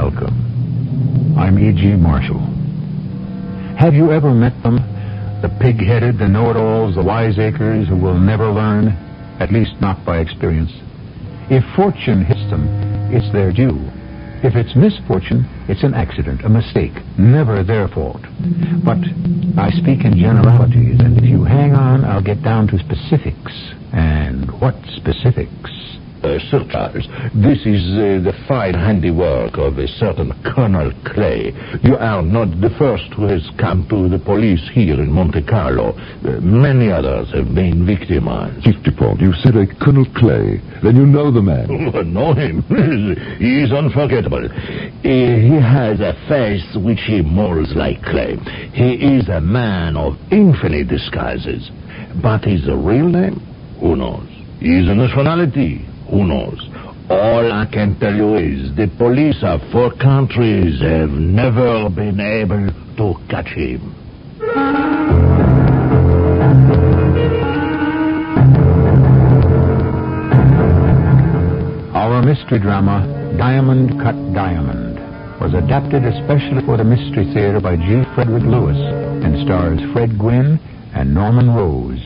welcome. I'm E.G. Marshall. Have you ever met them? The pig-headed, the know-it-alls, the wiseacres who will never learn, at least not by experience. If fortune hits them, it's their due. If it's misfortune, it's an accident, a mistake, never their fault. But I speak in generalities, and if you hang on, I'll get down to specifics. And what specifics? Sir Charles, this is the fine handiwork of a certain Colonel Clay. You are not the first who has come to the police here in Monte Carlo. Many others have been victimized. Chief Dupont, you said a Colonel Clay. Then you know the man. Oh, know him. He is unforgettable. He has a face which he molds like clay. He is a man of infinite disguises. But his real name? Who knows? His nationality? Who knows? All I can tell you is the police of 4 countries have never been able to catch him. Our mystery drama, Diamond Cut Diamond, was adapted especially for the Mystery Theater by G. Frederick Lewis and stars Fred Gwynne and Norman Rose.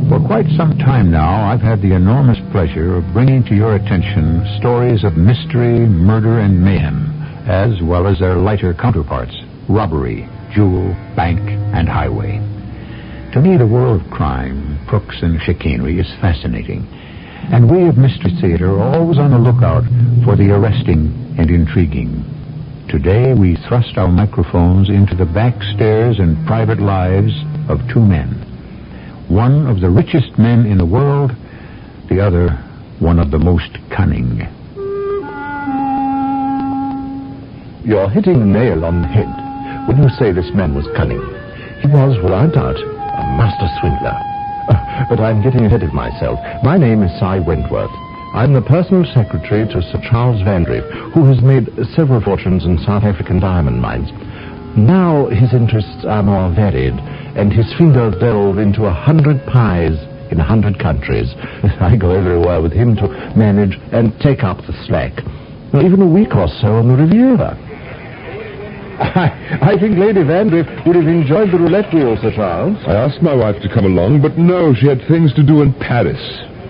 For quite some time now, I've had the enormous pleasure of bringing to your attention stories of mystery, murder, and mayhem, as well as their lighter counterparts, robbery, jewel, bank, and highway. To me, the world of crime, crooks, and chicanery is fascinating, and we of Mystery Theater are always on the lookout for the arresting and intriguing. Today, we thrust our microphones into the back stairs and private lives of 2 men. One of the richest men in the world, the other one of the most cunning. You're hitting the nail on the head when you say this man was cunning. He was, without doubt, a master swindler. But I'm getting ahead of myself. My name is Cy Wentworth. I'm the personal secretary to Sir Charles Vandriff, who has made several fortunes in South African diamond mines. Now his interests are more varied, and his fingers delve into 100 pies in 100 countries. I go everywhere with him to manage and take up the slack. Even a week or so on the Riviera. I think Lady Vandriff would have enjoyed the roulette wheel, Sir Charles. I asked my wife to come along, but no, she had things to do in Paris.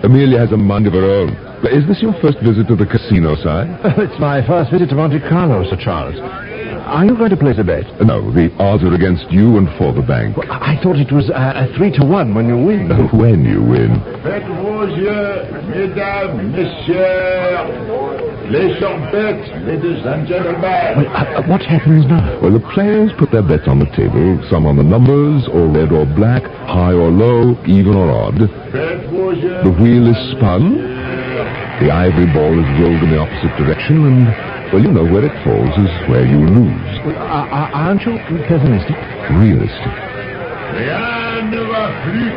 Amelia has a mind of her own. Is this your first visit to the casino, Si? It's my first visit to Monte Carlo, Sir Charles. Are you going to place a bet? No, the odds are against you and for the bank. Well, I thought it was 3-1 when you win. When you win. Faites vos yeux, mesdames, messieurs, les champettes, ladies and gentlemen. Well, what happens now? Well, the players put their bets on the table, some on the numbers, or red or black, high or low, even or odd. Faites vos yeux. The wheel is spun, the ivory ball is rolled in the opposite direction, and, well, you know, where it falls is where you lose. Well, aren't you pessimistic? Realistic. Rien ne va plus.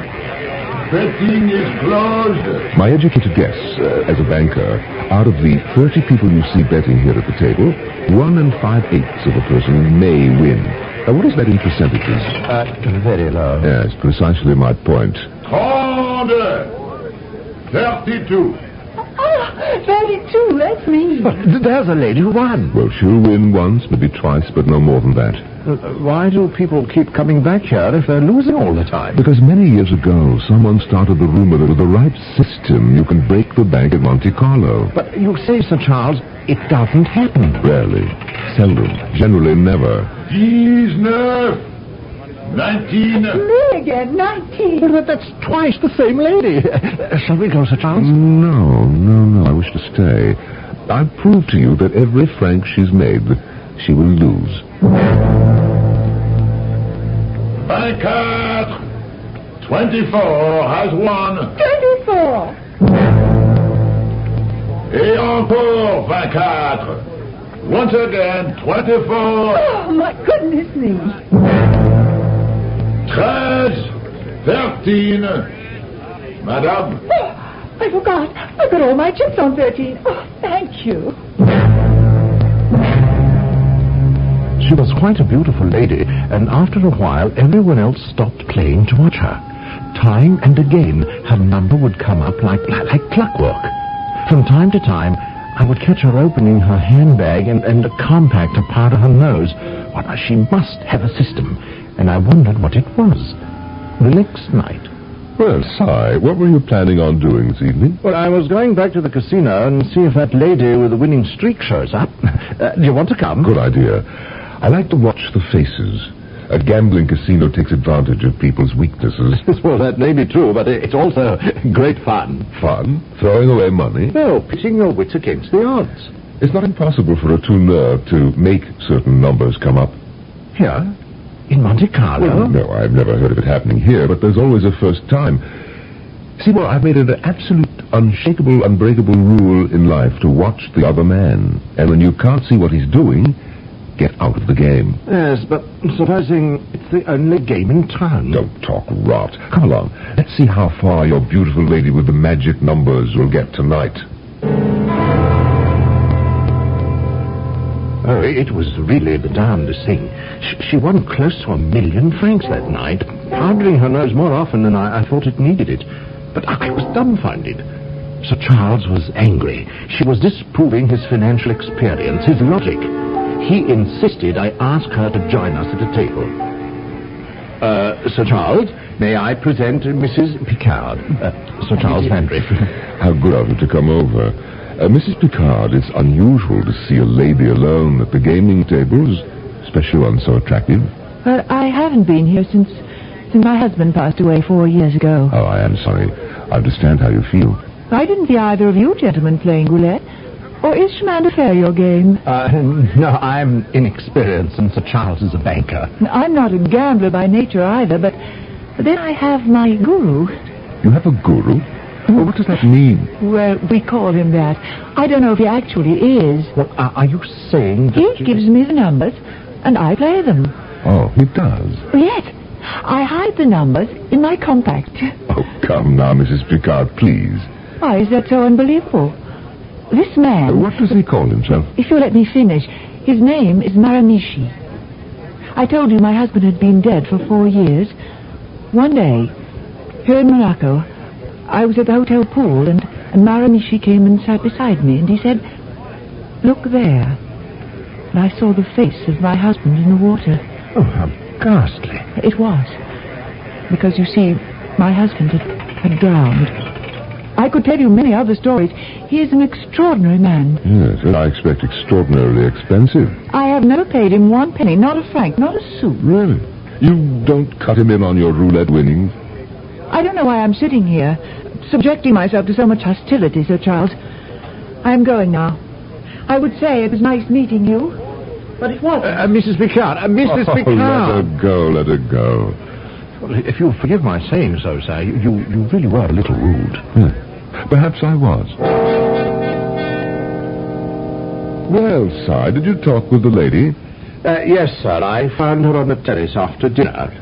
Betting is closed. My educated guess, as a banker, out of the 30 people you see betting here at the table, 1 5/8 of a person may win. What is that in percentages? Very low. Yes, precisely my point. 32. Oh, 32, that's me. But there's a lady who won. Well, she'll win once, maybe twice, but no more than that. Why do people keep coming back here if they're losing all the time? Because many years ago, someone started the rumor that with the right system, you can break the bank at Monte Carlo. But you say, Sir Charles, it doesn't happen. Rarely. Seldom. Generally never. 19. 19. Me again, 19. But that's twice the same lady. Shall we go, Sir Charles? No. I wish to stay. I've proved to you that every franc she's made, she will lose. 24. 24 has won. 24. Et encore 24. Once again, 24. Oh, my goodness me. 13. Madame. Oh, I forgot. I've got all my chips on 13. Oh, thank you. She was quite a beautiful lady, and after a while everyone else stopped playing to watch her. Time and again her number would come up like clockwork. From time to time I would catch her opening her handbag and a compactor part of her nose. Well, she must have a system, and I wondered what it was. The next night... Well, Si, what were you planning on doing this evening? Well, I was going back to the casino and see if that lady with the winning streak shows up. Do you want to come? Good idea. I like to watch the faces. A gambling casino takes advantage of people's weaknesses. Well, that may be true, but it's also great fun. Fun? Throwing away money? No, pitching your wits against the odds. It's not impossible for a tourneur to make certain numbers come up. Here? In Monte Carlo? Well, no, I've never heard of it happening here, but there's always a first time. See, well, I've made it an absolute, unshakable, unbreakable rule in life to watch the other man. And when you can't see what he's doing, get out of the game. Yes, but supposing it's the only game in town. Don't talk rot. Come along. Let's see how far your beautiful lady with the magic numbers will get tonight. Oh, it was really the darndest thing. She won close to £1 million that night, powdering her nose more often than I thought it needed it. But I was dumbfounded. Sir Charles was angry. She was disproving his financial experience, his logic. He insisted I ask her to join us at a table. Sir Charles, may I present Mrs. Picard? Sir Charles Vandriff. How good of you to come over. Mrs. Picard, it's unusual to see a lady alone at the gaming tables, especially one so attractive. Well, I haven't been here since my husband passed away 4 years ago. Oh, I am sorry. I understand how you feel. I didn't see either of you gentlemen playing roulette. Or is chemin de fer your game? No, I'm inexperienced, and Sir Charles is a banker. I'm not a gambler by nature either, but then I have my guru. You have a guru? Well, what does that mean? Well, we call him that. I don't know if he actually is. Well, are you saying that... He gives me the numbers, and I play them. Oh, he does? Yes. I hide the numbers in my compact. Oh, come now, Mrs. Picard, please. Why is that so unbelievable? This man... What does he call himself? If you'll let me finish, his name is Maramichi. I told you my husband had been dead for 4 years. One day, here in Morocco, I was at the hotel pool, and Maramichi came and sat beside me, and he said, "Look there." And I saw the face of my husband in the water. Oh, how ghastly. It was. Because, you see, my husband had drowned. I could tell you many other stories. He is an extraordinary man. Yes, and I expect extraordinarily expensive. I have never paid him 1 penny, not a franc, not a sou. Really? You don't cut him in on your roulette winnings? I don't know why I'm sitting here, subjecting myself to so much hostility, Sir Charles. I am going now. I would say it was nice meeting you, but it wasn't. Mrs. Picard, Mrs. Picard. Let her go. Well, if you'll forgive my saying so, sir, you really were a little rude. Perhaps I was. Well, Si, did you talk with the lady? Yes, sir. I found her on the terrace after dinner.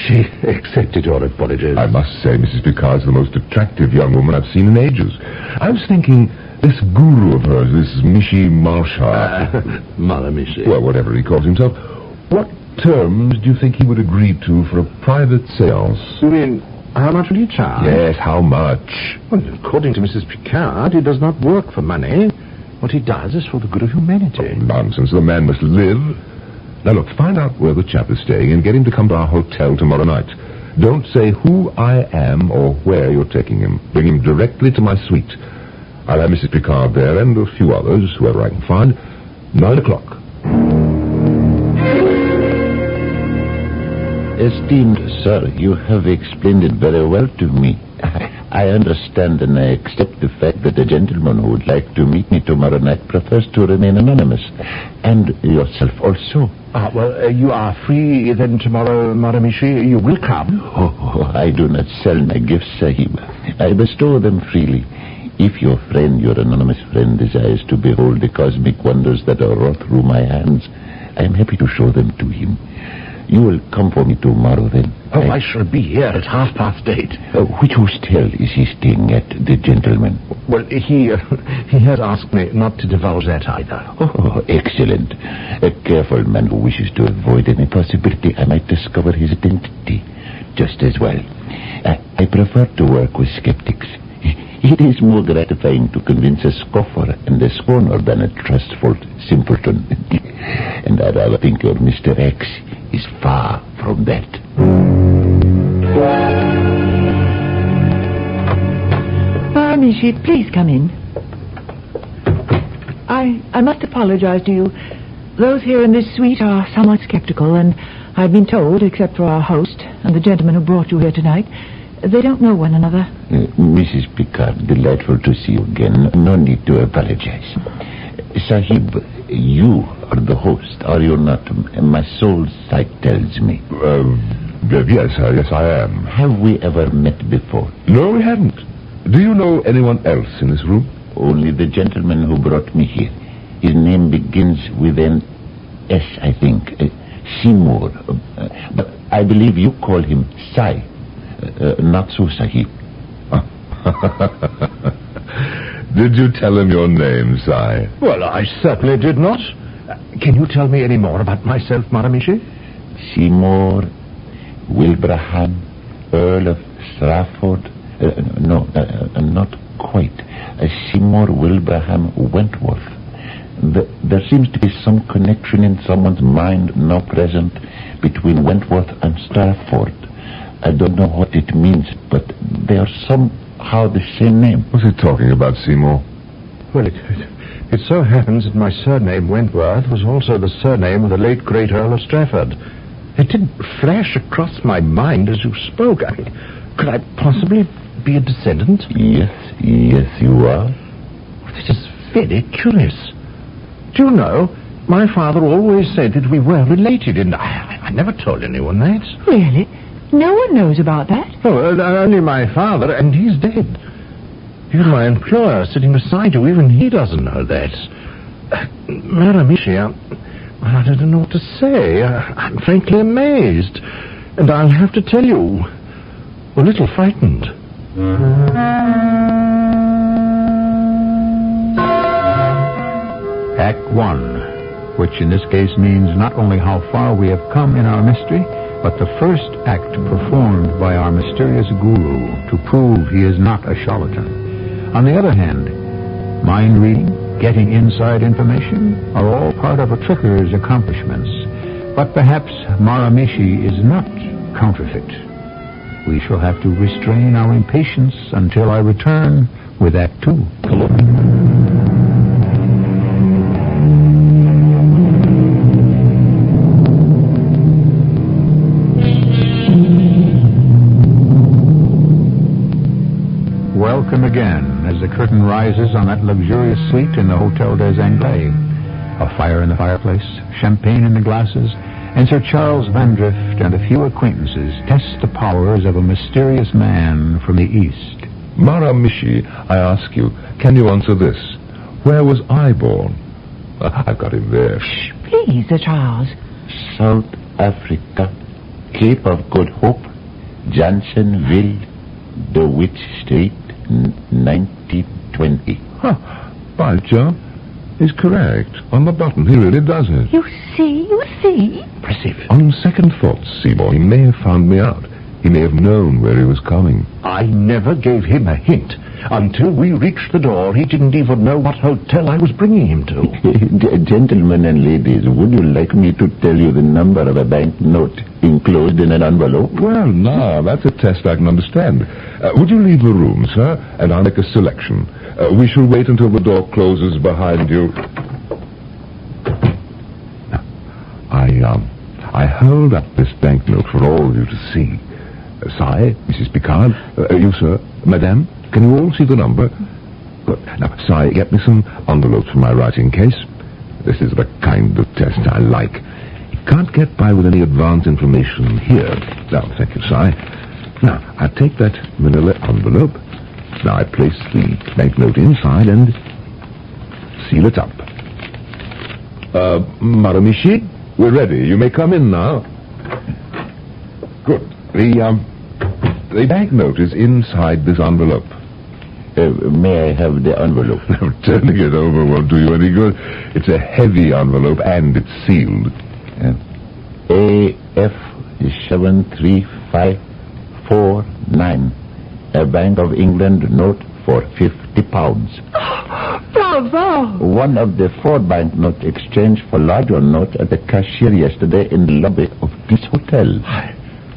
She accepted your apologies. I must say, Mrs. Picard's the most attractive young woman I've seen in ages. I was thinking, this guru of hers, this Michi Marshal... Maramichi. Well, whatever he calls himself, what terms do you think he would agree to for a private seance? You mean, how much will he charge? Yes, how much? Well, according to Mrs. Picard, he does not work for money. What he does is for the good of humanity. Oh, nonsense. The man must live. Now, look, find out where the chap is staying and get him to come to our hotel tomorrow night. Don't say who I am or where you're taking him. Bring him directly to my suite. I'll have Mrs. Picard there and a few others, whoever I can find. 9 o'clock. Esteemed sir, you have explained it very well to me. I understand and I accept the fact that a gentleman who would like to meet me tomorrow night prefers to remain anonymous. And yourself also. Well, you are free then tomorrow, Maramichi. You will come. Oh, I do not sell my gifts, Sahib. I bestow them freely. If your friend, your anonymous friend, desires to behold the cosmic wonders that are wrought through my hands, I am happy to show them to him. You will come for me tomorrow, then? Oh, I shall be here at 8:30. Which hostel is he staying at, the gentleman? Well, he has asked me not to divulge that either. Oh, excellent. A careful man who wishes to avoid any possibility I might discover his identity. Just as well. I prefer to work with skeptics. It is more gratifying to convince a scoffer and a scorner than a trustful simpleton. And I rather think your Mr. X is far from that. Mishi, please come in. I must apologize to you. Those here in this suite are somewhat skeptical, and I've been told, except for our host and the gentleman who brought you here tonight, they don't know one another. Mrs. Picard, delightful to see you again. No need to apologize. Sahib, you are the host, are you not? My soul's sight tells me. Yes, I am. Have we ever met before? No, we haven't. Do you know anyone else in this room? Only the gentleman who brought me here. His name begins with an S, I think. Seymour. But I believe you call him Sai. Not so, Sahib. Did you tell him your name, Sai? Well, I certainly did not. Can you tell me any more about myself, Maramishi? Seymour Wilbraham, Earl of Strafford. No, not quite. Seymour Wilbraham Wentworth. There seems to be some connection in someone's mind now present between Wentworth and Strafford. I don't know what it means, but they are somehow the same name. What's he talking about, Seymour? Well, it so happens that my surname, Wentworth, was also the surname of the late great Earl of Strafford. It did flash across my mind as you spoke. Could I possibly be a descendant? Yes, you are. This is very curious. Do you know, my father always said that we were related, and I never told anyone that. Really? No one knows about that? Oh, only my father, and he's dead. Even my employer sitting beside you, even he doesn't know that. Maramishi, I don't know what to say. I'm frankly amazed. And I'll have to tell you, a little frightened. Act 1, which in this case means not only how far we have come in our mystery, but the first act performed by our mysterious guru to prove he is not a charlatan. On the other hand, mind reading, getting inside information are all part of a tricker's accomplishments. But perhaps Maramishi is not counterfeit. We shall have to restrain our impatience until I return with Act 2. Welcome again as the curtain rises on that luxurious suite in the Hotel des Anglais. A fire in the fireplace, champagne in the glasses, and Sir Charles Vandrift and a few acquaintances test the powers of a mysterious man from the East. Maramishi, I ask you, can you answer this? Where was I born? I've got him there. Shh, please, Sir Charles. South Africa, Cape of Good Hope, Johnsonville, DeWitt Street, 1920. By Jove, he's correct. On the button, he really does it. You see? Impressive. On second thoughts, Seymour, he may have found me out. He may have known where he was coming. I never gave him a hint. Until we reached the door, he didn't even know what hotel I was bringing him to. Gentlemen and ladies, would you like me to tell you the number of a banknote enclosed in an envelope? Well, now, that's a test I can understand. Would you leave the room, sir, and I'll make a selection. We shall wait until the door closes behind you. I hold up this banknote for all of you to see. Sai, Mrs. Picard, you, sir, Madame, can you all see the number? Good. Now, Sai, get me some envelopes for my writing case. This is the kind of test I like. You can't get by with any advance information here. Now, thank you, Sai. Now, I take that manila envelope. Now, I place the banknote inside and seal it up. Maramishi, we're ready. You may come in now. Good. The banknote is inside this envelope. May I have the envelope? Turning it over won't do you any good. It's a heavy envelope and it's sealed. AF73549. A Bank of England note for £50. Bravo! One of the 4 banknotes exchanged for larger notes at the cashier yesterday in the lobby of this hotel.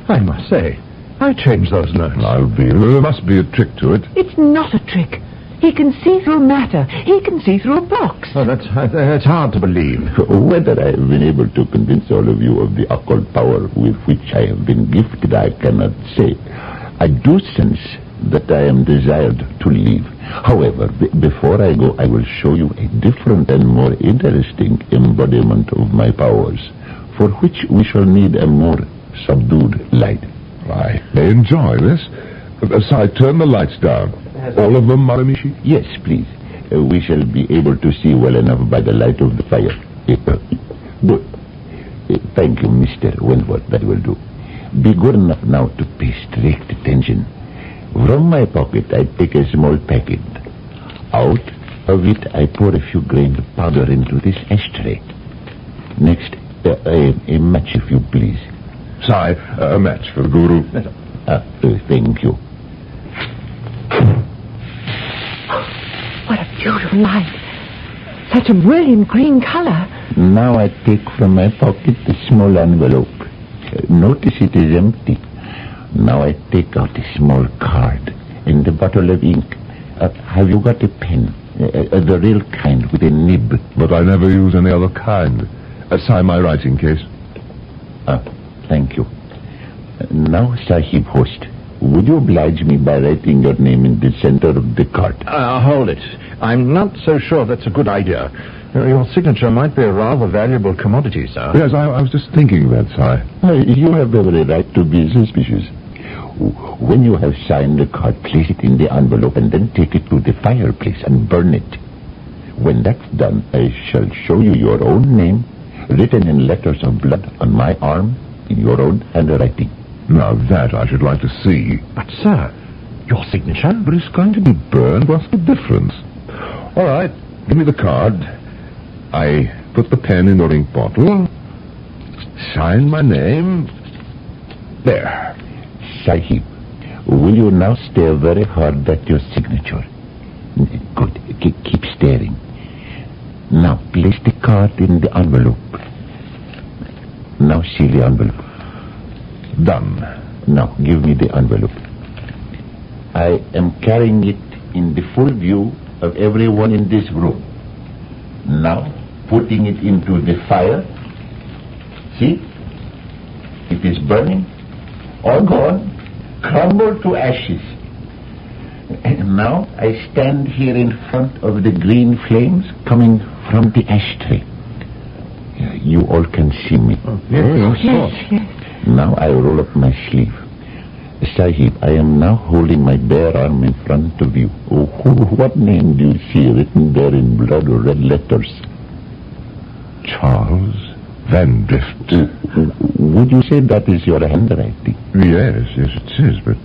I must say, I changed those notes. There must be a trick to it. It's not a trick. He can see through matter. He can see through a box. Oh, that's hard to believe. Whether I have been able to convince all of you of the occult power with which I have been gifted, I cannot say. I do sense that I am desired to leave. However, before I go, I will show you a different and more interesting embodiment of my powers, for which we shall need a more subdued light. I may enjoy this. Aside, turn the lights down. All of them, Maramichi? Yes, please. We shall be able to see well enough by the light of the fire. Good. Thank you, Mr. Wentworth. That will do. Be good enough now to pay strict attention. From my pocket, I take a small packet. Out of it, I pour a few grains of powder into this ashtray. Next, a match, if you please. Sai, a match for the Guru. Thank you. What a beautiful light. Such a brilliant green color. Now I take from my pocket the small envelope. Notice it is empty. Now I take out a small card and a bottle of ink. Have you got a pen? The real kind with a nib. But I never use any other kind. Sai, my writing case. Thank you. Now, Sahib Host, would you oblige me by writing your name in the center of the card? Hold it. I'm not so sure that's a good idea. Your signature might be a rather valuable commodity, sir. Yes, I was just thinking that, Sai. You have every right to be suspicious. When you have signed the card, place it in the envelope and then take it to the fireplace and burn it. When that's done, I shall show you your own name, written in letters of blood on my arm, in your own handwriting. Now that I should like to see. But, sir, your signature? But it's going to be burned. What's the difference? All right, give me the card. I put the pen in the ink bottle, sign my name. There. Sahib, will you now stare very hard at your signature? Good. Keep staring. Now place the card in the envelope. Now seal the envelope. Done. Now give me the envelope. I am carrying it in the full view of everyone in this room. Now putting it into the fire. See? It is burning. All gone. Crumbled to ashes. And now I stand here in front of the green flames coming from the ashtray. You all can see me. Yes. Now I roll up my sleeve. Sahib, I am now holding my bare arm in front of you. What name do you see written there in blood or red letters? Charles Van Drift. Would you say that is your handwriting? Yes, it is, but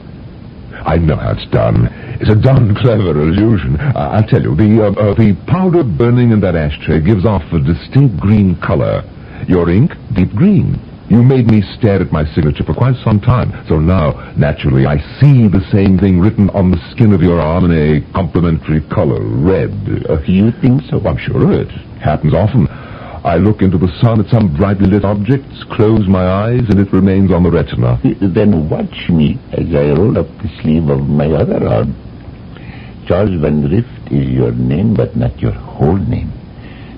I know how it's done. It's a darn clever illusion. I'll tell you, the powder burning in that ashtray gives off a distinct green color. Your ink, deep green. You made me stare at my signature for quite some time. So now, naturally, I see the same thing written on the skin of your arm in a complementary color, red. You think so? I'm sure of it. Happens often. I look into the sun at some brightly lit objects, close my eyes, and it remains on the retina. Then watch me as I roll up the sleeve of my other arm. Charles Van Drift is your name, but not your whole name.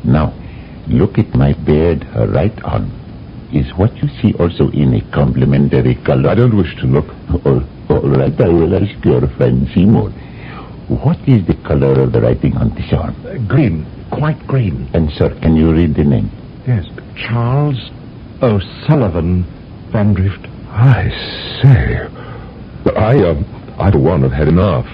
Now, look at my bared right arm. Is what you see also in a complementary color? I don't wish to look. All right, I will ask your friend Seymour. What is the color of the writing on this arm? Green. Quite green. And, sir, can you read the name? Yes. Charles O'Sullivan Van Drift. I say. But I, for one, have had enough.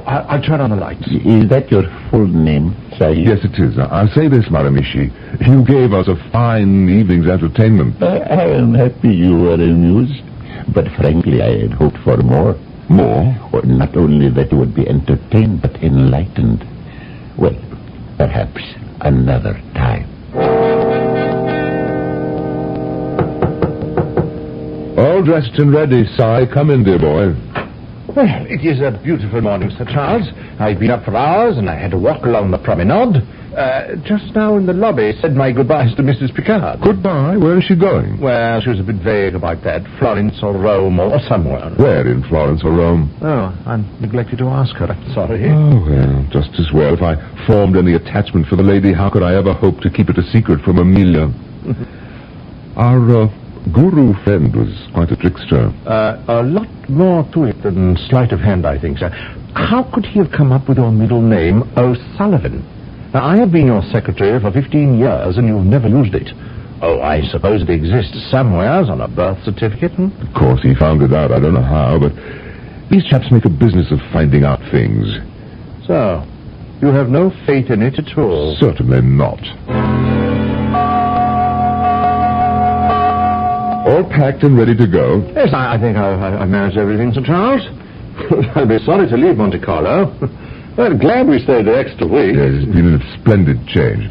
I'll turn on the lights. Is that your full name, Sahib? Yes, it is. I'll say this, Maramichi. You gave us a fine evening's entertainment. I am happy you were amused. But frankly, I had hoped for more. More? Or not only that you would be entertained, but enlightened. Well, perhaps another time. All dressed and ready, Si. Come in, dear boy. Well, it is a beautiful morning, Sir Charles. I've been up for hours, and I had to walk along the promenade. Just now in the lobby, said my goodbyes to Mrs. Picard. Goodbye. Where is she going? Well, she was a bit vague about that. Florence or Rome or somewhere. Where in Florence or Rome? Oh, I neglected to ask her. I'm sorry. Oh, well, just as well. If I formed any attachment for the lady, how could I ever hope to keep it a secret from Amelia? Our guru friend was quite a trickster. A lot more to it than sleight of hand, I think, sir. How could he have come up with your middle name, O'Sullivan? Now, I have been your secretary for 15 years, and you've never used it. Oh, I suppose it exists somewhere on a birth certificate, Of course, he found it out. I don't know how, but these chaps make a business of finding out things. So, you have no faith in it at all? Certainly not. All packed and ready to go. Yes, I think I managed everything, Sir Charles. I'll be sorry to leave Monte Carlo. Well, glad we stayed the extra week. Yes, it's been a splendid change.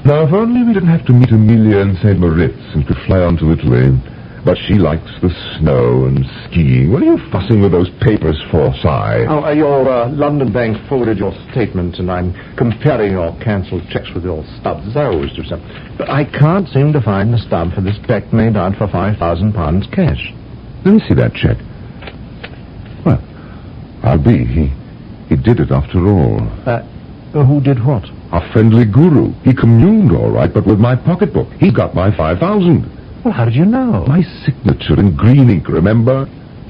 Now, if only we didn't have to meet Amelia in St. Moritz and could fly on to Italy. But she likes the snow and skiing. What are you fussing with those papers for, Si? Oh, your London bank forwarded your statement, and I'm comparing your cancelled checks with your stubs, as I always do, sir. But I can't seem to find the stub for this check made out for £5,000 cash. Let me see that check. Well, I'll be. He did it after all. Who did what? Our friendly guru. He communed all right, but with my pocketbook. He got my 5,000. Well, how did you know? My signature in green ink, remember?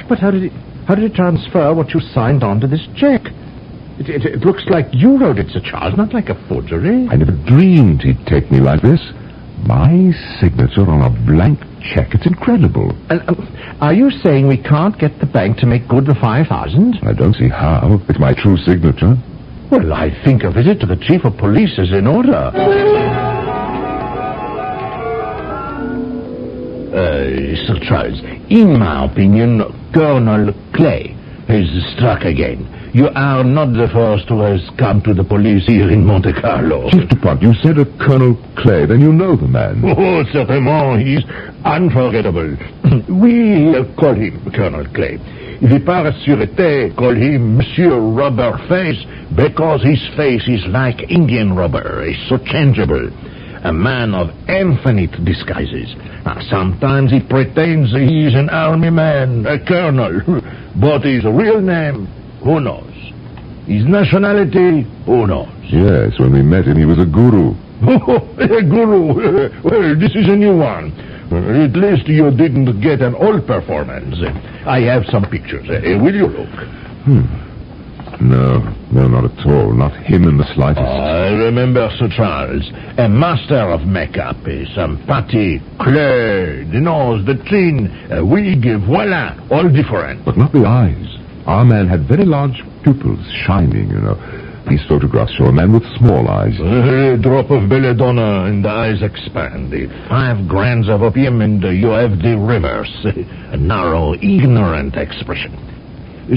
But how did he transfer what you signed onto this check? It looks like you wrote it, Sir Charles, not like a forgery. I never dreamed he'd take me like this. My signature on a blank check. It's incredible. And are you saying we can't get the bank to make good the 5,000? I don't see how. It's my true signature. Well, I think a visit to the chief of police is in order. Sir Charles, in my opinion, Colonel Clay has struck again. You are not the first who has come to the police here in Monte Carlo. Chief Dupont, you said a Colonel Clay, then you know the man. Oh, certainly, he's unforgettable. We call him Colonel Clay. The Paris Sûreté call him Monsieur Rubber Face because his face is like Indian rubber. It's so changeable. A man of infinite disguises. Now, sometimes he pretends he's an army man, a colonel. But his real name, who knows? His nationality, who knows? Yes, when we met him, he was a guru. Oh, a guru. Well, this is a new one. At least you didn't get an old performance. I have some pictures. Will you look? No, not at all. Not him in the slightest. I remember Sir Charles, a master of makeup, some patty, clay, the nose, the chin, a wig, voila, all different. But not the eyes. Our man had very large pupils, shining, you know. These photographs show a man with small eyes. A drop of belladonna and the eyes expand. 5 grains of opium and you have the reverse. A narrow, ignorant expression.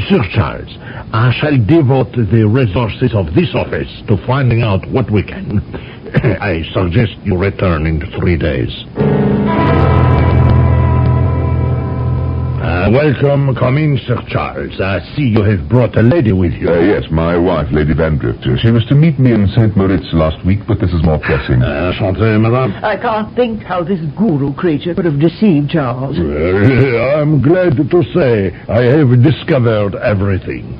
Sir Charles, I shall devote the resources of this office to finding out what we can. I suggest you return in 3 days. Welcome. Come in, Sir Charles. I see you have brought a lady with you. Yes, my wife, Lady Vandrift. She was to meet me in St. Moritz last week, but this is more pressing. Enchanté, madame. I can't think how this guru creature could have deceived Charles. I'm glad to say I have discovered everything.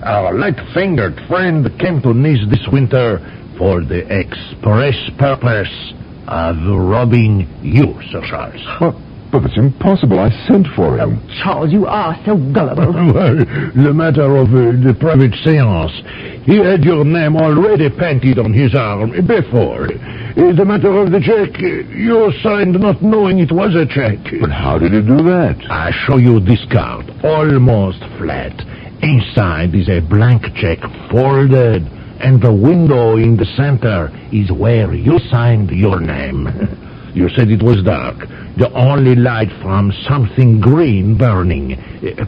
Our light-fingered friend came to Nice this winter for the express purpose of robbing you, Sir Charles. But it's impossible. I sent for him. Oh, Charles, you are so gullible. Well, the matter of the private seance, he had your name already painted on his arm before. The matter of the check, you signed not knowing it was a check. But how did he do that? I show you this card, almost flat. Inside is a blank check folded, and the window in the center is where you signed your name. You said it was dark. The only light from something green burning.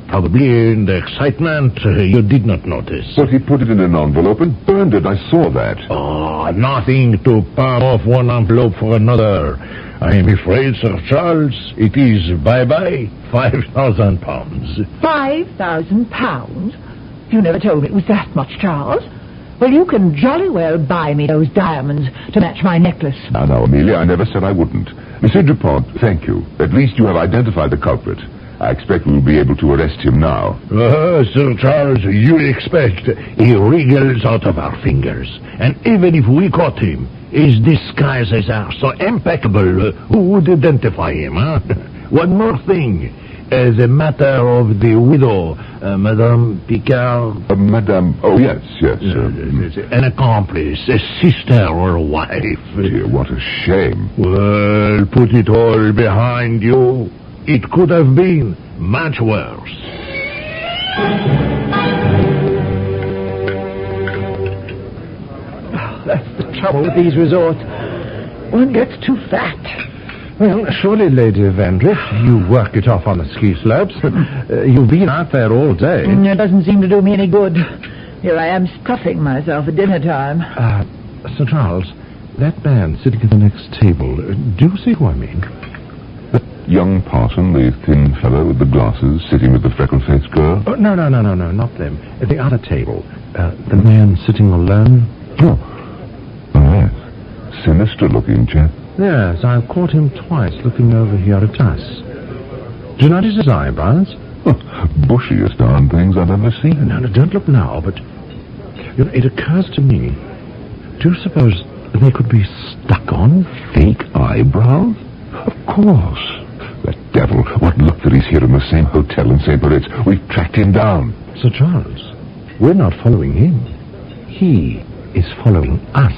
Probably in the excitement, you did not notice. Well, he put it in an envelope and burned it. I saw that. Oh, nothing to palm off one envelope for another. I am afraid, Sir Charles, it is bye-bye, £5,000. £5,000? You never told me it was that much, Charles. Well, you can jolly well buy me those diamonds to match my necklace. Now, Amelia, I never said I wouldn't. Monsieur Dupont, thank you. At least you have identified the culprit. I expect we will be able to arrest him now. Sir Charles, you expect. He wriggles out of our fingers. And even if we caught him, his disguises are so impeccable, who would identify him, huh? One more thing. The matter of the widow, Madame Picard. Madame... Oh, yes. An accomplice, a sister or a wife. Dear, what a shame. Well, put it all behind you. It could have been much worse. That's the trouble with these resorts. One gets too fat. Well, surely, Lady Vandrift, you work it off on the ski slopes. You've been out there all day. It doesn't seem to do me any good. Here I am stuffing myself at dinner time. Sir Charles, that man sitting at the next table, do you see who I mean? The young parson, the thin fellow with the glasses, sitting with the freckle-faced girl? Oh, no, not them. At the other table. The man sitting alone. Oh, yes. Sinister-looking chap. Yes, I've caught him twice looking over here at us. Do you notice his eyebrows? Bushiest darn things I've ever seen. No, don't look now, but it occurs to me. Do you suppose they could be stuck on? Fake eyebrows? Of course. That devil, what luck that he's here in the same hotel in St. Moritz. We've tracked him down. Sir Charles, we're not following him. He is following us.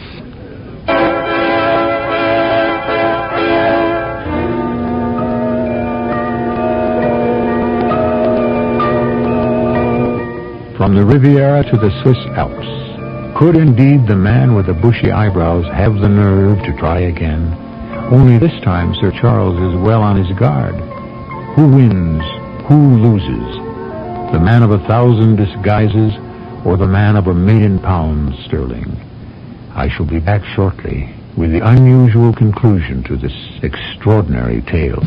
From the Riviera to the Swiss Alps, could indeed the man with the bushy eyebrows have the nerve to try again? Only this time Sir Charles is well on his guard. Who wins? Who loses? The man of 1,000 disguises or the man of £1,000,000 sterling? I shall be back shortly with the unusual conclusion to this extraordinary tale.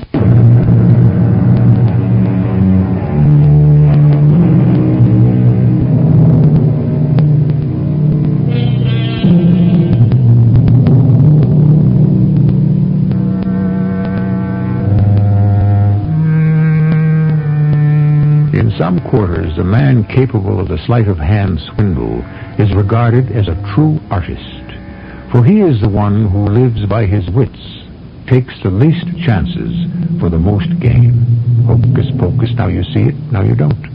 In some quarters, a man capable of the sleight-of-hand swindle is regarded as a true artist, for he is the one who lives by his wits, takes the least chances for the most gain. Hocus pocus, now you see it, now you don't.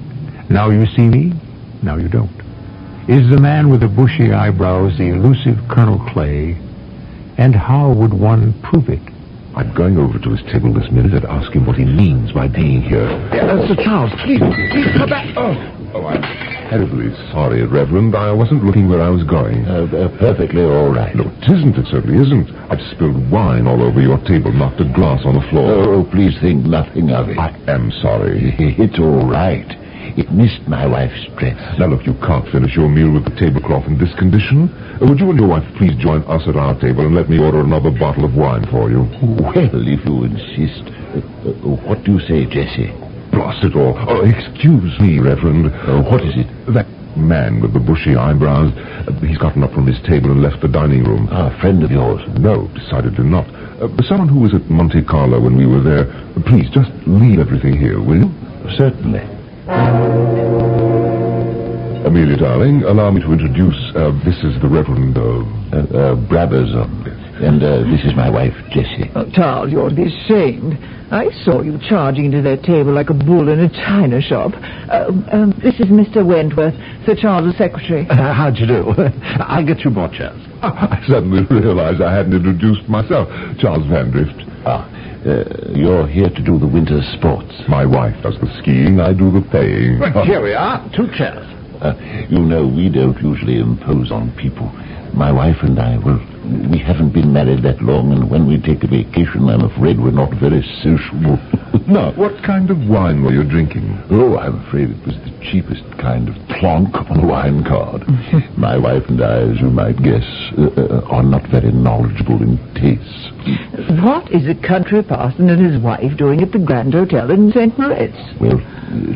Now you see me, now you don't. Is the man with the bushy eyebrows the elusive Colonel Clay? And how would one prove it? I'm going over to his table this minute and ask him what he means by being here. Sir Charles, please come back. Oh, I'm terribly sorry, Reverend. I wasn't looking where I was going. Perfectly all right. No, it isn't. It certainly isn't. I've spilled wine all over your table, knocked a glass on the floor. Oh, please think nothing of it. I am sorry. It's all right. It missed my wife's dress. Now, look, you can't finish your meal with the tablecloth in this condition. Would you and your wife please join us at our table and let me order another bottle of wine for you? Well, if you insist. What do you say, Jessie? Blast it all. Oh, excuse me, Reverend. What is it? That man with the bushy eyebrows, he's gotten up from his table and left the dining room. A friend of yours? No, decidedly not. Someone who was at Monte Carlo when we were there. Please, just leave everything here, will you? Certainly. Amelia, darling, allow me to introduce, this is the Reverend, Brabazon. And this is my wife, Jessie. Oh, Charles, you ought to be ashamed. I saw you charging into their table like a bull in a china shop. This is Mr. Wentworth, Sir Charles' secretary. How'd you do? I'll get you more chairs. I suddenly realized I hadn't introduced myself. Charles Vandrift. You're here to do the winter sports. My wife does the skiing, I do the paying. Well, here we are, 2 chairs. You know, we don't usually impose on people. My wife and I will We haven't been married that long, and when we take a vacation, I'm afraid we're not very sociable. Now, what kind of wine were you drinking? Oh, I'm afraid it was the cheapest kind of plonk on the wine card. My wife and I, as you might guess, are not very knowledgeable in tastes. What is a country parson and his wife doing at the Grand Hotel in St. Moritz? Well,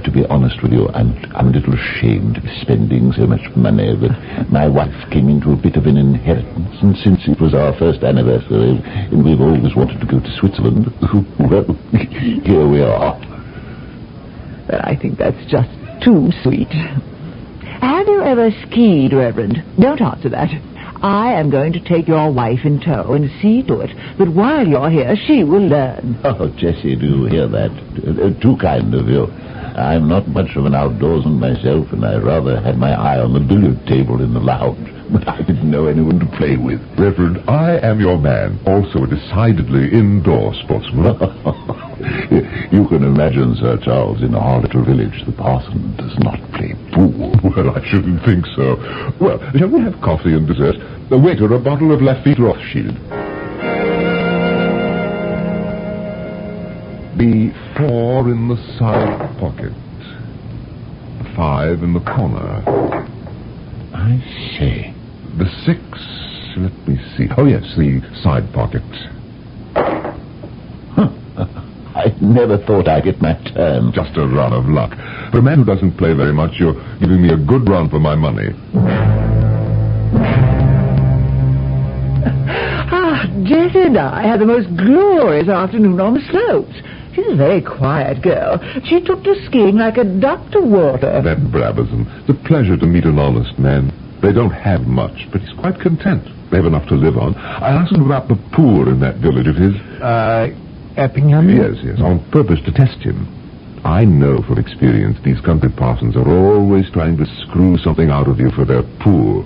to be honest with you, I'm a little ashamed of spending so much money, but my wife came into a bit of an inheritance, and since it was our first anniversary, and we've always wanted to go to Switzerland, well, here we are. I think that's just too sweet. Have you ever skied, Reverend? Don't answer that. I am going to take your wife in tow and see to it that while you're here, she will learn. Oh, Jessie, do you hear that? Too kind of you. I'm not much of an outdoorsman myself, and I rather had my eye on the billiard table in the lounge. But I didn't know anyone to play with. Reverend, I am your man. Also a decidedly indoor sportsman. You can imagine, Sir Charles, in our little village, the parson does not play pool. Well, I shouldn't think so. Well, shall we have coffee and dessert? Waiter, a bottle of Lafitte Rothschild. The 4 in the side pocket. 5 in the corner. I see. The 6, let me see. Oh, yes, the side pocket. I never thought I'd get my turn. Just a run of luck. For a man who doesn't play very much, you're giving me a good run for my money. Jessie and I had the most glorious afternoon on the slopes. She's a very quiet girl. She took to skiing like a duck to water. That Brabazon. It's a pleasure to meet an honest man. They don't have much, but he's quite content. They have enough to live on. I asked him about the poor in that village of his. Eppingham? Yes, on purpose to test him. I know from experience these country parsons are always trying to screw something out of you for their poor.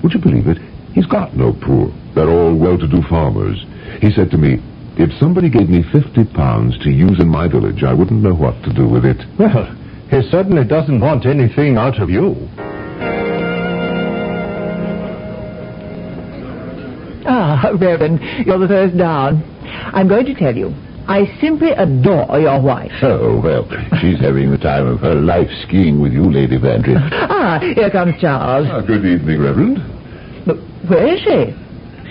Would you believe it? He's got no poor. They're all well-to-do farmers. He said to me, if somebody gave me £50 to use in my village, I wouldn't know what to do with it. Well, he certainly doesn't want anything out of you. Ah, Reverend, you're the first down. I'm going to tell you, I simply adore your wife. Oh, well, she's having the time of her life skiing with you, Lady Vandrift. Ah, here comes Charles. Good evening, Reverend. But where is she?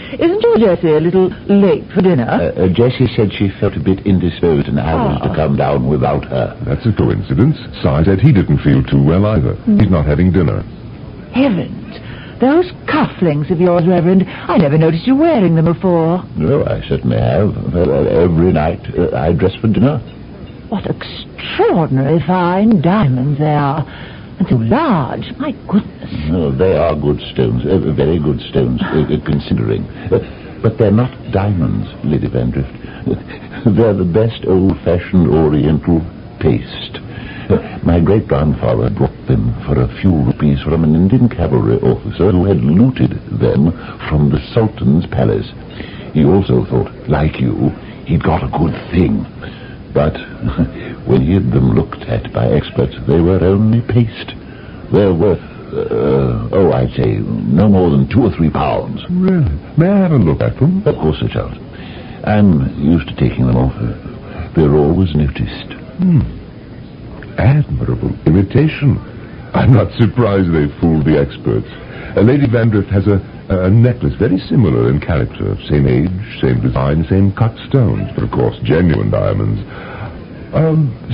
Isn't your Jessie a little late for dinner? Jessie said she felt a bit indisposed and I was to come down without her. That's a coincidence. Si said he didn't feel too well either. He's not having dinner. Heavens, those cufflinks of yours, Reverend, I never noticed you wearing them before. No, I certainly have. Every night I dress for dinner. What extraordinary fine diamonds they are. And so large, my goodness. Oh, they are good stones, very good stones, considering. But they're not diamonds, Lady Vandrift. They're the best old-fashioned Oriental paste. My great-grandfather brought them for a few rupees from an Indian cavalry officer who had looted them from the Sultan's palace. He also thought, like you, he'd got a good thing. But when he had them looked at by experts, they were only paste. They're worth, I'd say no more than 2 or 3 pounds. Really? May I have a look at them? Of course, Sir Charles. I'm used to taking them off. They're always noticed. Admirable imitation. I'm not surprised they fooled the experts. Lady Vandrift has a necklace very similar in character. Same age, same design, same cut stones, but of course genuine diamonds.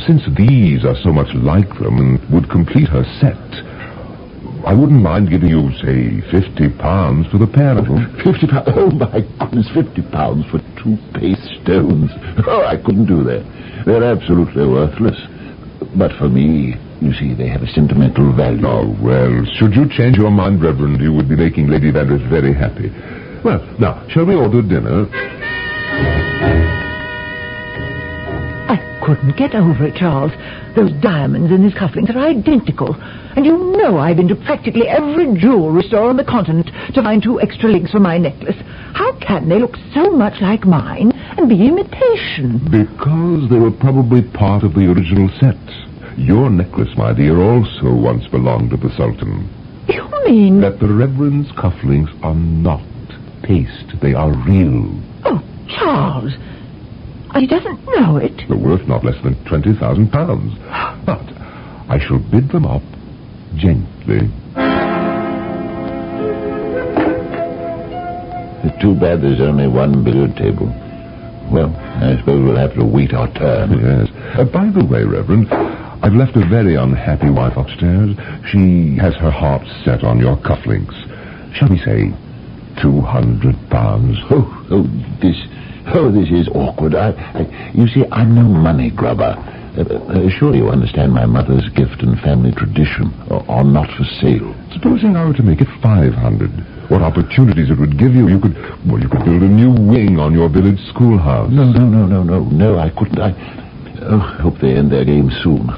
Since these are so much like them and would complete her set, I wouldn't mind giving you, say, £50 for the pair of them. £50? Oh, my goodness, £50 for 2 paste stones. Oh, I couldn't do that. They're absolutely worthless. But for me, you see, they have a sentimental value. Oh, well, should you change your mind, Reverend, you would be making Lady Vandrift very happy. Well, now, shall we order dinner? I couldn't get over it, Charles. Those diamonds in his cufflinks are identical. And you know I've been to practically every jewelry store on the continent to find 2 extra links for my necklace. How can they look so much like mine and be imitation? Because they were probably part of the original set. Your necklace, my dear, also once belonged to the Sultan. You mean... That the Reverend's cufflinks are not paste. They are real. Oh, Charles, he doesn't know it. They're worth not less than £20,000. But I shall bid them up gently. Too bad there's only one billiard table. Well, I suppose we'll have to wait our turn. Yes. By the way, Reverend, I've left a very unhappy wife upstairs. She has her heart set on your cufflinks. Shall we say £200? This is awkward. You see, I'm no money grubber. Surely you understand my mother's gift and family tradition are not for sale. Supposing I were to make it 500? What opportunities it would give you. You could build a new wing on your village schoolhouse. No, I couldn't. I hope they end their game soon.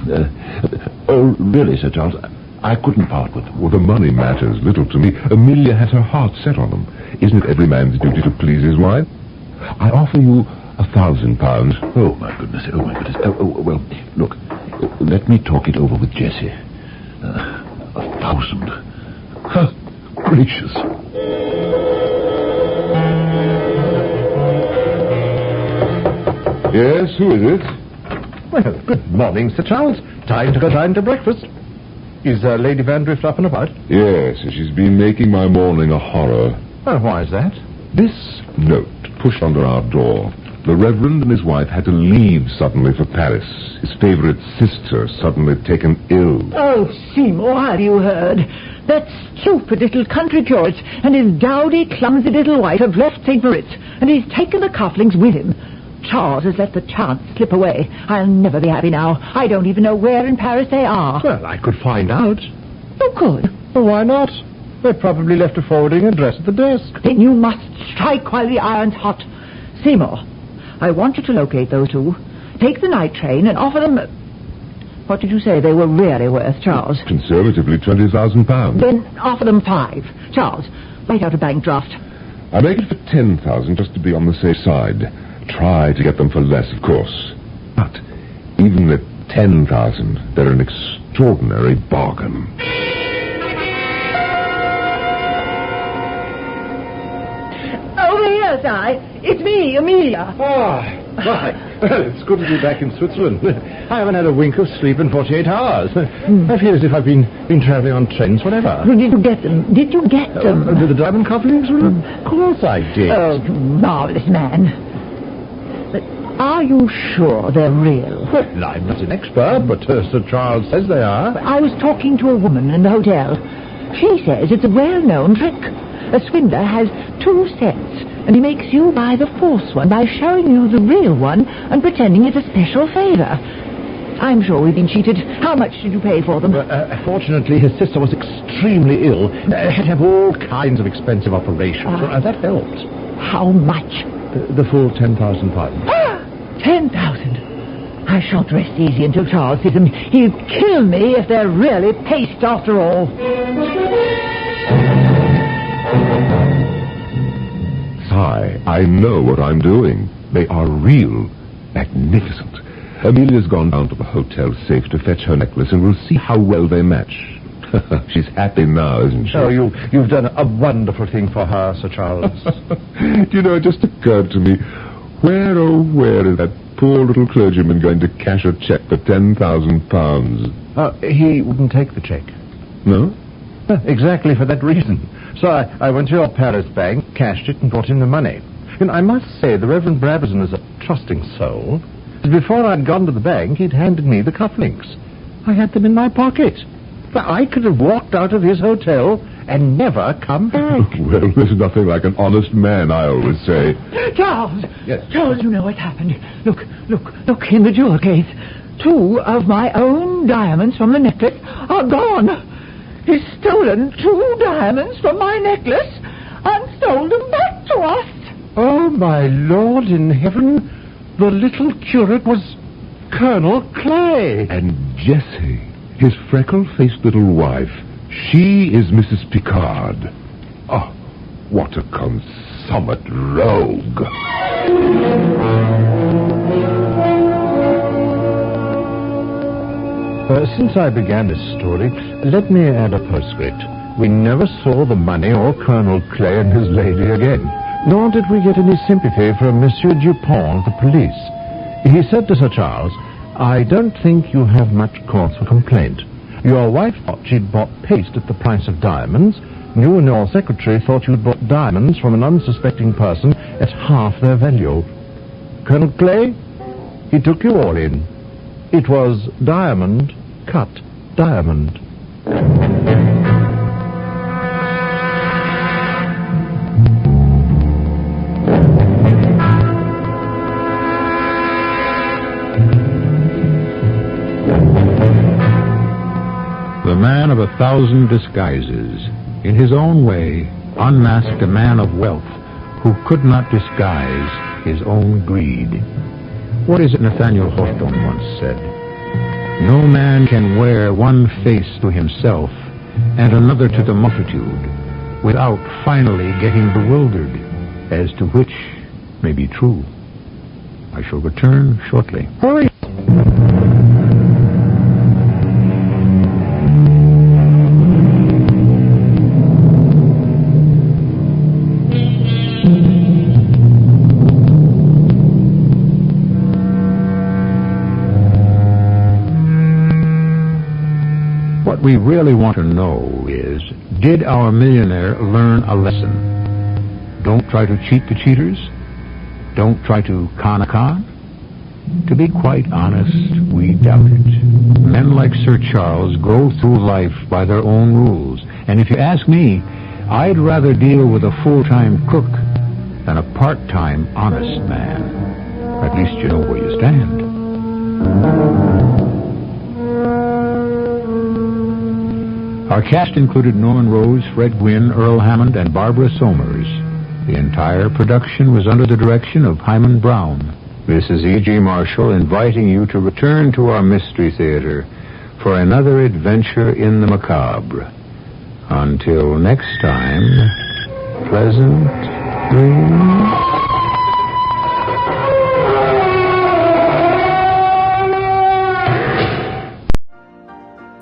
Really, Sir Charles, I couldn't part with them. Well, the money matters little to me. Amelia has her heart set on them. Isn't it every man's duty to please his wife? I offer you £1,000. Oh, my goodness. Well, look, let me talk it over with Jessie. 1,000. Huh, gracious. Yes, who is it? Well, good morning, Sir Charles. Time to go down to breakfast. Is Lady Vandrift up and about? Yes, she's been making my morning a horror. Well, why is that? This note pushed under our door. The Reverend and his wife had to leave suddenly for Paris. His favourite sister suddenly taken ill. Oh, Seymour, have you heard? That stupid little country curate and his dowdy, clumsy little wife have left St. Moritz, and he's taken the cufflinks with him. Charles has let the chance slip away. I'll never be happy now. I don't even know where in Paris they are. Well, I could find out. You could? Well, why not? They probably left a forwarding address at the desk. Then you must strike while the iron's hot. Seymour, I want you to locate those two. Take the night train and offer them... What did you say they were really worth, Charles? Conservatively, £20,000. Then offer them 5. Charles, write out a bank draft. I make it for 10,000 just to be on the safe side. Try to get them for less, of course. But even at 10,000, they're an extraordinary bargain. Over here, Si. It's me, Amelia. Right. Well, it's good to be back in Switzerland. I haven't had a wink of sleep in 48 hours. I feel as if I've been travelling on trains forever. Did you get them? Did you get them? Did the diamond cufflinks? Well, of course I did. Oh, marvellous man. But are you sure they're real? Well, I'm not an expert, but Sir Charles says they are. I was talking to a woman in the hotel. She says it's a well-known trick. A swindler has 2 sets, and he makes you buy the false one by showing you the real one and pretending it's a special favour. I'm sure we've been cheated. How much did you pay for them? Fortunately, his sister was extremely ill. Had to have all kinds of expensive operations. That helped. How much? The full £10,000. 10,000. I shan't rest easy until Charles sees them. He'll kill me if they're really paste after all. I know what I'm doing. They are real. Magnificent. Amelia's gone down to the hotel safe to fetch her necklace, and we'll see how well they match. She's happy now, isn't she? Oh, you've done a wonderful thing for her, Sir Charles. Do you know, it just occurred to me, where, oh, where is that poor little clergyman going to cash a cheque for £10,000? He wouldn't take the cheque. No? Exactly for that reason. So I went to your Paris bank, cashed it, and brought in the money. And I must say, the Reverend Brabazon is a trusting soul. Before I'd gone to the bank, he'd handed me the cufflinks. I had them in my pocket. But I could have walked out of his hotel and never come back. Well, there's nothing like an honest man, I always say. Charles! Yes? Charles, you know what's happened. Look in the jewel case. 2 of my own diamonds from the necklace are gone. He's stolen 2 diamonds from my necklace and sold them back to us. Oh, my Lord in heaven, the little curate was Colonel Clay. And Jessie, his freckle-faced little wife, she is Mrs. Picard. Oh, what a consummate rogue. Since I began this story, let me add a postscript. We never saw the money or Colonel Clay and his lady again. Nor did we get any sympathy from Monsieur Dupont of the police. He said to Sir Charles, "I don't think you have much cause for complaint. Your wife thought she'd bought paste at the price of diamonds. You and your secretary thought you'd bought diamonds from an unsuspecting person at half their value. Colonel Clay, he took you all in. It was diamond cut diamond." The man of 1,000 disguises, in his own way, unmasked a man of wealth who could not disguise his own greed. What is it Nathaniel Hawthorne once said? No man can wear one face to himself and another to the multitude without finally getting bewildered as to which may be true. I shall return shortly. Hurry! What we really want to know is, did our millionaire learn a lesson? Don't try to cheat the cheaters. Don't try to con a con. To be quite honest, we doubt it. Men like Sir Charles go through life by their own rules. And if you ask me, I'd rather deal with a full-time crook than a part-time honest man. At least you know where you stand. Our cast included Norman Rose, Fred Gwynne, Earl Hammond, and Barbara Somers. The entire production was under the direction of Hyman Brown. This is E.G. Marshall inviting you to return to our Mystery Theater for another adventure in the macabre. Until next time, pleasant dreams.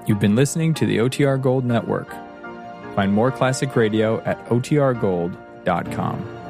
You've been listening to the OTR Gold Network. Find more classic radio at otrgold.com.